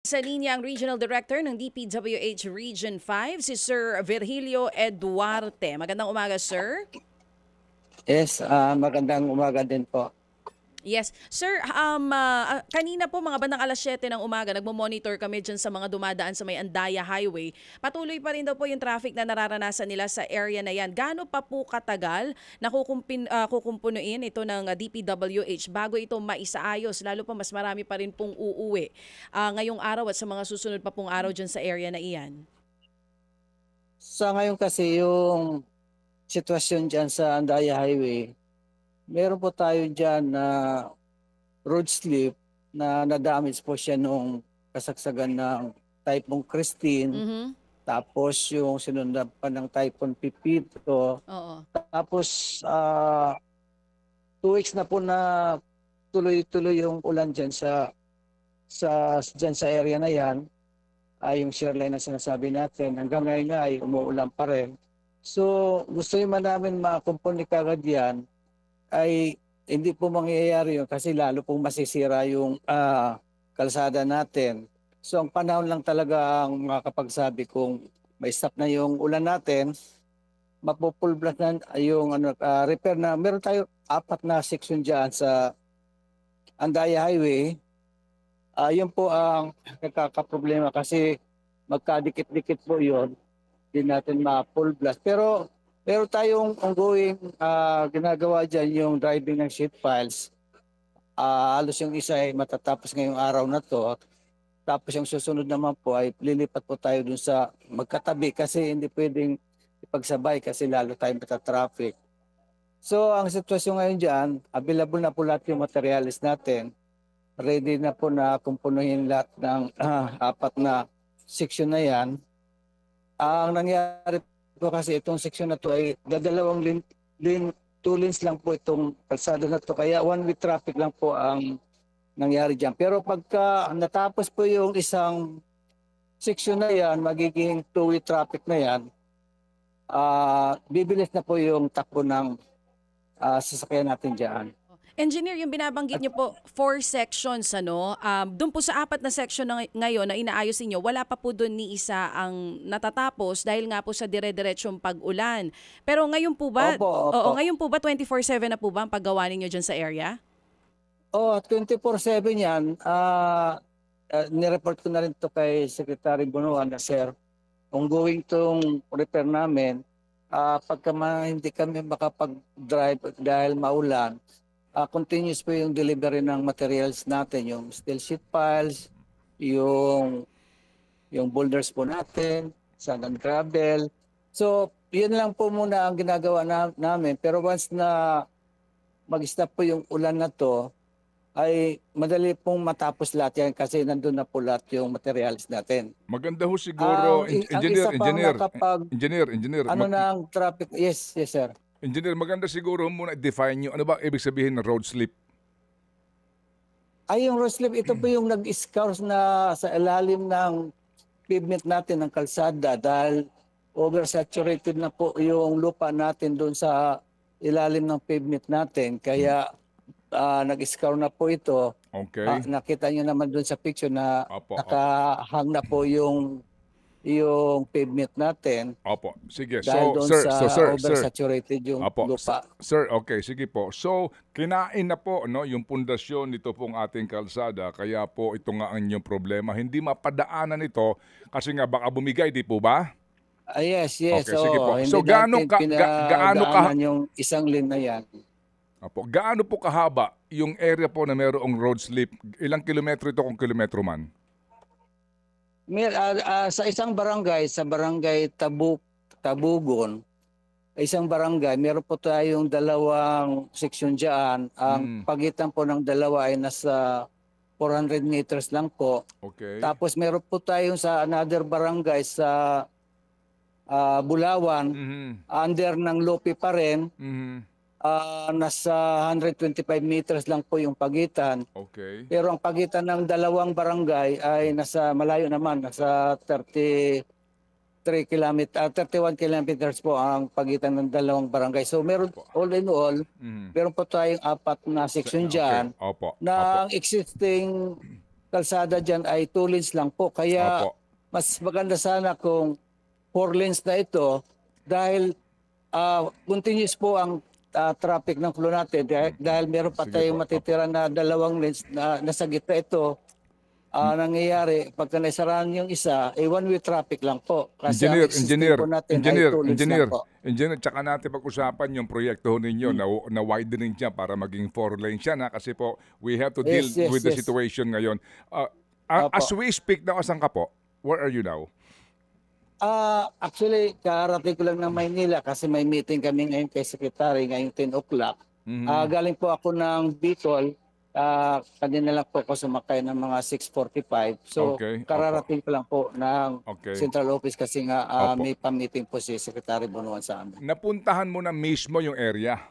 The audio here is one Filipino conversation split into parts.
Sa linya ang Regional Director ng DPWH Region 5, si Sir Virgilio Eduarte. Magandang umaga, sir. Yes, magandang umaga din po. Yes. Sir, kanina po mga bandang alas 7 ng umaga, nagmo-monitor kami dyan sa mga dumadaan sa may Andaya Highway. Patuloy pa rin daw po yung traffic na nararanasan nila sa area na yan. Gaano pa po katagal na kukumpunuin ito ng DPWH bago ito maisaayos? Lalo pa mas marami pa rin pong uuwi ngayong araw at sa mga susunod pa pong araw dyan sa area na iyan. Sa ngayon kasi yung sitwasyon dyan sa Andaya Highway, meron po tayo dyan na road slip na na-damage po siya nung kasagsagan ng Typhoon Christine. Mhm. Tapos yung sinundan pa ng Typhoon Pipito. Oo. Tapos 2 weeks na po na tuloy-tuloy yung ulan dyan dyan sa area na yan. Ay yung shear line na sinasabi natin, hanggang ngayon nga ay umuulan pa rin. So gusto naman namin makumpuni kagad yan, ay hindi po mangyayari yun kasi lalo pong masisira yung kalsada natin. So ang panahon lang talaga ang makakapagsabi kung may stop na yung ulan natin, mapupulblas na yung repair na. Meron tayo 4 na section dyan sa Andaya Highway. Yun po ang nagkakaproblema kasi magkadikit-dikit po yun. Hindi natin ma-full blast. Pero tayong ongoing ginagawa dyan yung driving ng sheet files. Halos yung isa ay matatapos ngayong araw na to. Tapos yung susunod naman po ay lilipat po tayo dun sa magkatabi kasi hindi pwedeng ipagsabay kasi lalo tayong matatraffic. So ang sitwasyon ngayon dyan, available na po lahat yung materialis natin. Ready na po na kumpunuhin lahat ng 4 na section na yan. Ang nangyari po kasi itong section na to ay dadalawang 2 lanes lang po itong kalsada na to. Kaya one-way traffic lang po ang nangyari dyan. Pero pagka natapos po yung isang section na yan, magiging 2-way traffic na yan, bibilis na po yung takbo ng sasakyan natin dyan. Engineer, yung binabanggit niyo po, 4 sections, ano? Doon po sa 4 na section na ngayon na inaayos niyo, wala pa po doon ni isa ang natatapos dahil nga po sa dire-diretsong pag-ulan. Pero ngayon po ba, Opo, oo, opo. ngayon po ba 24/7 na po ba ang paggawa ninyo dyan sa area? 24/7 yan. Nireport ko na rin to kay Secretary Bunuan na, sir, ongoing tong repair namin. Pagka hindi kami makapag-drive dahil maulan, continuous po yung delivery ng materials natin, yung steel sheet piles, yung boulders po natin, sand and gravel. So, yun lang po muna ang ginagawa namin. Pero once na mag-stop po yung ulan na to, ay madali pong matapos lahat yan kasi nandun na po lahat yung materials natin. Maganda ho siguro, Ang isa pang engineer, ng traffic, yes, sir. engineer, maganda siguro muna i-define nyo, ano ba ibig sabihin ng road slip? Ay, yung road slip, ito po yung nag-scours na sa ilalim ng pavement natin ng kalsada dahil oversaturated na po yung lupa natin doon sa ilalim ng pavement natin. Kaya nag-scour na po ito. Okay. Nakita nyo naman doon sa picture na Opo, nakahang na po yung pavement natin. Opo, sige. Dahil doon sir, sa oversaturated yung Opo, lupa. Sir, okay, sige po. So, kinain na po no, yung pundasyon nito pong ating kalsada, kaya po ito nga ang inyong problema. Hindi mapadaanan ito kasi nga baka bumigay, di po ba? Yes. Okay, sige po. Hindi So, gaano pinadaanan yung isang lane na yan. Opo, gaano po kahaba yung area po na mayroong road slip? Ilang kilometro ito kung kilometro man? Sa isang barangay, sa barangay Tabugon, isang barangay, meron po tayong 2 section dyan. Ang pagitan po ng dalawa ay nasa 400 meters lang po. Okay. Tapos meron po tayong sa another barangay sa Bulawan, under ng Lopi pa rin. Nasa 125 meters lang po yung pagitan. Okay. Pero ang pagitan ng 2 barangay ay nasa malayo naman, nasa 31 kilometers po ang pagitan ng 2 barangay. So meron all in all, meron po tayong 4 na section dyan Opo. na existing kalsada dyan ay 2 lanes lang po. Kaya Opo. mas maganda sana kung 4 lanes na ito dahil continuous po ang traffic ng flow natin dahil meron pa Sige tayong po, matitira na 2 lanes na nasa gitna ito. Nangyayari, pagka naisarahan yung isa, one-way traffic lang po. Kasi ang existing po natin ay 2 lanes lang po. Engineer, tsaka natin pag-usapan yung proyekto ho ninyo na widening siya para maging 4 lanes siya na kasi po we have to deal Yes, with the yes. situation ngayon. Opo. As we speak now, asan ka po? Where are you now? Actually, karating ko lang ng Maynila kasi may meeting kami ngayon kay Secretary ngayong 10 o'clock. Galing po ako ng Bicol. Kanina lang po ako sumakay ng mga 6:45. So, Okay, kararating ko lang po ng Okay. Central Office kasi nga Opo. may pa-meeting po si Secretary Bunuan sa amin. Napuntahan mo na mismo yung area.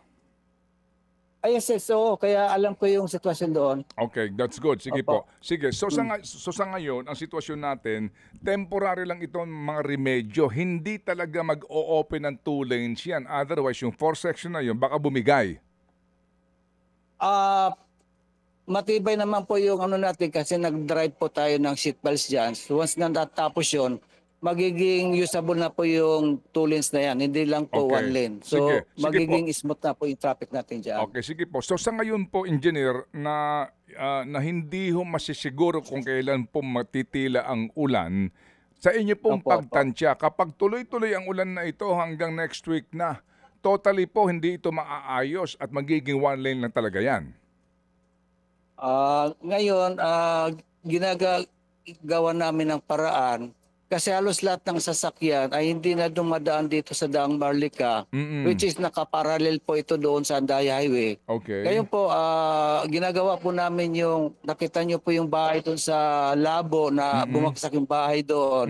Yes, oo. Kaya alam ko yung sitwasyon doon. Okay, that's good. Sige Opo. po. Sige, so sa ngayon, ang sitwasyon natin, temporary lang itong mga remedyo. Hindi talaga mag-o-open ng 2 lanes yan. Otherwise, yung 4 section na yun, baka bumigay. Matibay naman po yung ano natin kasi nag-drive po tayo ng seatbelts dyan. So once na natapos yun, magiging usable na po yung 2 lanes na yan. Hindi lang po Okay. 1 lane. So Sige magiging po. smooth na po yung traffic natin dyan. Okay, sige po. So sa ngayon po, engineer, na hindi ho masisiguro kung kailan po matitila ang ulan, sa inyo pong Opo, pagtansya, kapag tuloy-tuloy ang ulan na ito hanggang next week na, totally po hindi ito maaayos at magiging 1 lane lang talaga yan. Ngayon, ginagawa namin ng paraan kasi halos lahat ng sasakyan ay hindi na dumadaan dito sa Daang Marlica, which is nakaparallel po ito doon sa Andaya Highway. Okay. Ngayon po, ginagawa po namin yung, nakita nyo po yung bahay doon sa Labo na bumagsak yung bahay doon.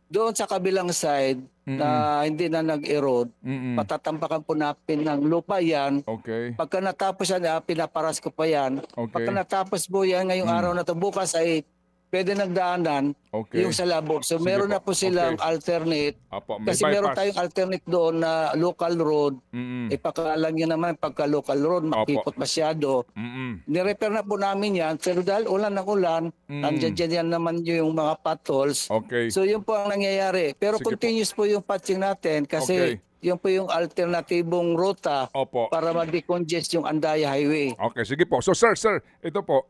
Doon sa kabilang side na hindi na nag-erode, patatampakan po natin ng lupa yan. Okay. Pagka natapos yan, pinaparas ko pa yan. Okay. Pagka natapos po yan ngayong araw na to, bukas ay pwede nagdaanan Okay. yung sa Labo. So Sige meron na po. po silang Okay. alternate. Apo, may Kasi meron bypass. tayong alternate doon na local road. Ipakaalam nyo naman pagka local road, makipot masyado. Nirepair na po namin yan. Pero dahil ulan ng ulan, nandiyan yan naman yung mga potholes. Okay. So yun po ang nangyayari. Pero Sige po. continuous po yung patching natin kasi Okay. yun po yung alternatibong ruta Opo. para ma-decongest yung Andaya Highway. Okay, sige po. So sir, ito po,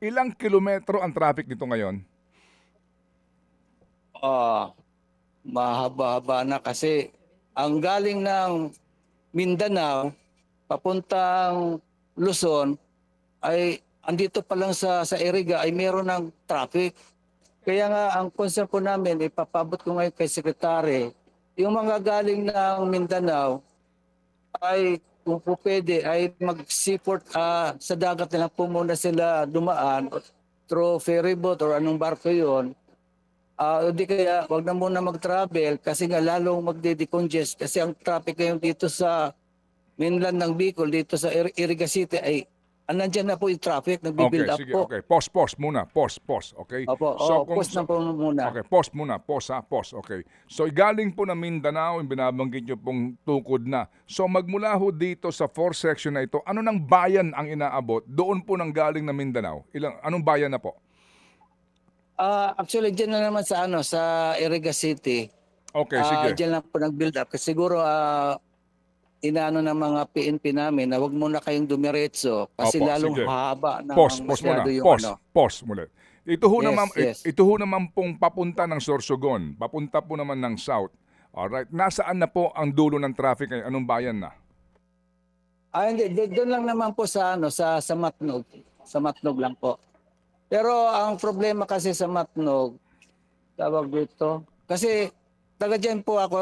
ilang kilometro ang traffic nito ngayon? Mahaba-haba na kasi ang galing ng Mindanao papuntang Luzon ay andito pa lang sa Iriga ay meron ng traffic. Kaya nga ang concern po namin, ipapabot ko ngayon kay Secretary, yung mga galing ng Mindanao ay kung po pwede ay mag-seaport sa dagat na lang po muna sila dumaan through ferry boat or anong barko yun. Hindi kaya wag na muna mag-travel kasi nga lalong magde-decongest kasi ang traffic ngayon dito sa mainland ng Bicol, dito sa Iriga City ay nandyan na po yung traffic, Okay, nagbi-build up sige, po. okay. Pause muna. Pause, okay? Opo, pause na po muna. Okay, pause muna. Pause, okay. So, galing po na Mindanao, yung binabanggit nyo pong tukod na. So, magmula ho dito sa 4 section na ito, ano nang bayan ang inaabot? Doon po nang galing na Mindanao. Anong bayan na po? Actually, dyan na naman sa Iriga City. Okay, sige. Dyan lang po nag-build up. Kasi siguro, inaano ng mga PNP namin na wag muna kayong dumiretso kasi Opo, lalong sige. haba na Pause muna. masyado yung Pause muna. Ito ho Yes, naman, yes. ito ho naman pong papunta ng Sorsogon. Papunta po naman ng South. Alright. Nasaan na po ang dulo ng traffic ngayon? Anong bayan na? Hindi, doon lang naman po sa sa Matnog. Sa Matnog lang po. Pero ang problema kasi sa Matnog, tawag dito, kasi taga dyan po ako,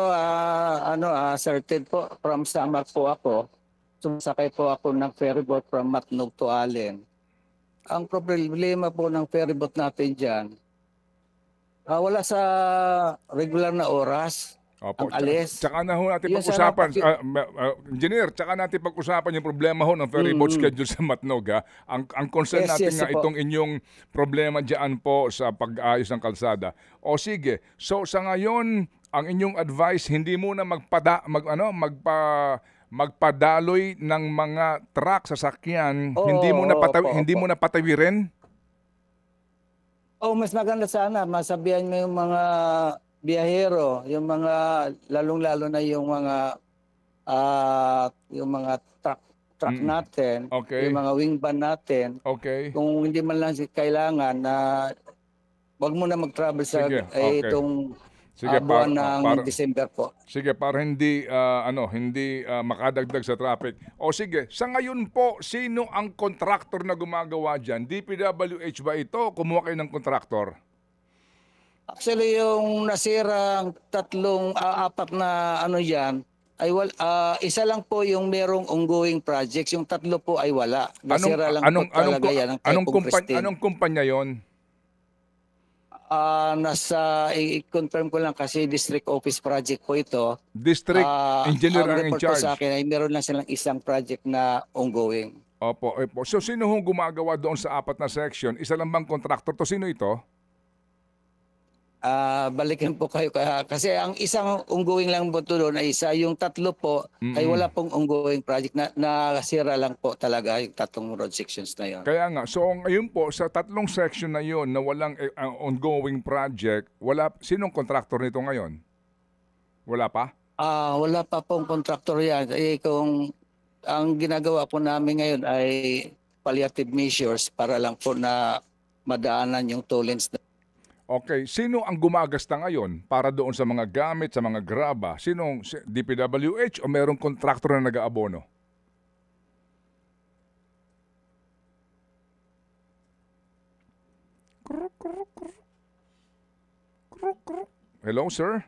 certain po, from Samar po ako. Sumasakay po ako ng ferryboat from Matnog to Allen. Ang problema po ng ferryboat natin dyan, wala sa regular na oras. Opo, Ang alis. Tsaka na ho natin Yun pag-usapan, sana engineer, tsaka natin pag-usapan yung problema ho ng ferry boat schedule sa Matnog. Ha? Ang concern Yes, natin yes, nga po. itong inyong problema dyan po sa pag-ayos ng kalsada. O sige, so sa ngayon, ang inyong advice, hindi muna magpadaloy ng mga truck sasakyan, Oo, hindi opo. mo na patawirin? Mas maganda sana masabihan mo yung mga biyahero, yung mga lalong-lalo na yung mga truck natin, Okay. yung mga wing van natin. Okay. Kung hindi man lang kailangan na wag mo na mag-travel sa Sige, okay. itong Sige, buwan ng December po. Sige, para hindi makadagdag sa traffic. O sige, sa ngayon po, sino ang contractor na gumagawa diyan? DPWH ba ito? Kumuha kayo ng contractor? Actually, yung nasirang apat na yan, ay isa lang po yung merong ongoing projects. Yung tatlo po ay wala. Nasira lang po talaga yan. Anong kumpanya yon? I-confirm ko lang kasi district office project po ito. District engineer ang in report po charge. sa akin ay meron lang silang isang project na ongoing. Opo. So sino hong gumagawa doon sa apat na section? Isa lang bang contractor to? Sino ito? Balikan po kayo kasi ang isang ongoing lang po doon ay isa, yung tatlo po ay wala pong ongoing project na nasira lang po talaga yung tatlong road sections na yon. Kaya nga, so ngayon po sa tatlong section na yon na walang ongoing project, sinong contractor nito ngayon? Wala pa? Wala pa pong contractor yan. Kung ang ginagawa po namin ngayon ay palliative measures para lang po na madaanan yung tollings. Okay, sino ang gumagasta ngayon para doon sa mga gamit, sa mga graba? Sinong DPWH o merong kontraktor na nag-aabono? Hello, sir?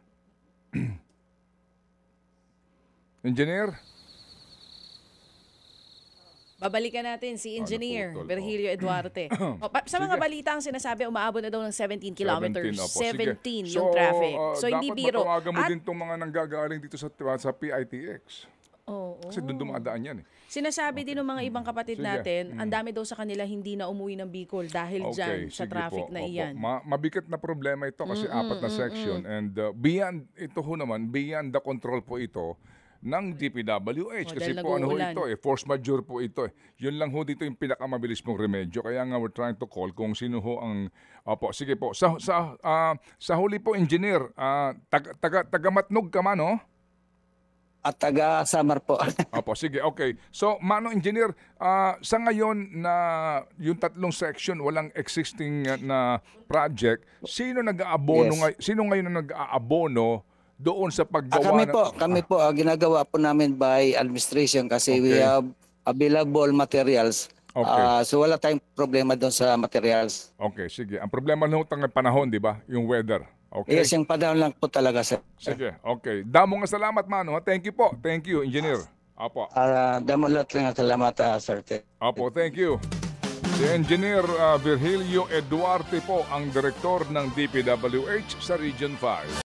Engineer? Babalikan natin si Engineer naputol. Virgilio Eduarte. Sa mga Sige. balita ang sinasabi, umaabot na daw ng 17 kilometers. 17, 17 yung traffic. So hindi dapat biro. matawagan mo At din itong mga nanggagaling dito sa PITX. oo. Kasi doon dumadaan yan eh. Sinasabi din ng mga ibang kapatid Sige. natin, ang dami daw sa kanila hindi na umuwi ng Bicol dahil dyan sa sige traffic po, na opo. iyan. Mabigat na problema ito kasi apat na section and beyond the control po ito ng DPWH kasi dahil po nag-uulan. ito force majeure po ito eh. Yun lang ho dito yung pinakamabilis mong remedyo kaya nga we're trying to call kung sino ho ang sige po sa huli po engineer taga Matnog ka man no? At taga Samar po. Sige, okay. So, Mano Engineer, sa ngayon na yung tatlong section, walang existing na project, sino nag-aabono Yes. sino ngayon na nag-aabono doon sa paggawa Kami po, ginagawa po namin by administration kasi we Okay. have available materials. Okay. So wala tayong problema doon sa materials. Okay, sige. Ang problema ng panahon, di ba? Yung weather. Okay? Yes, yung panahon lang po talaga, sir. Sige, okay. Damo nga salamat, Mano. Thank you po. Thank you, Engineer. Opo. Damulat lang ang salamat, sir. Opo, thank you. Si Engineer Virgilio Eduarte po ang direktor ng DPWH sa Region 5.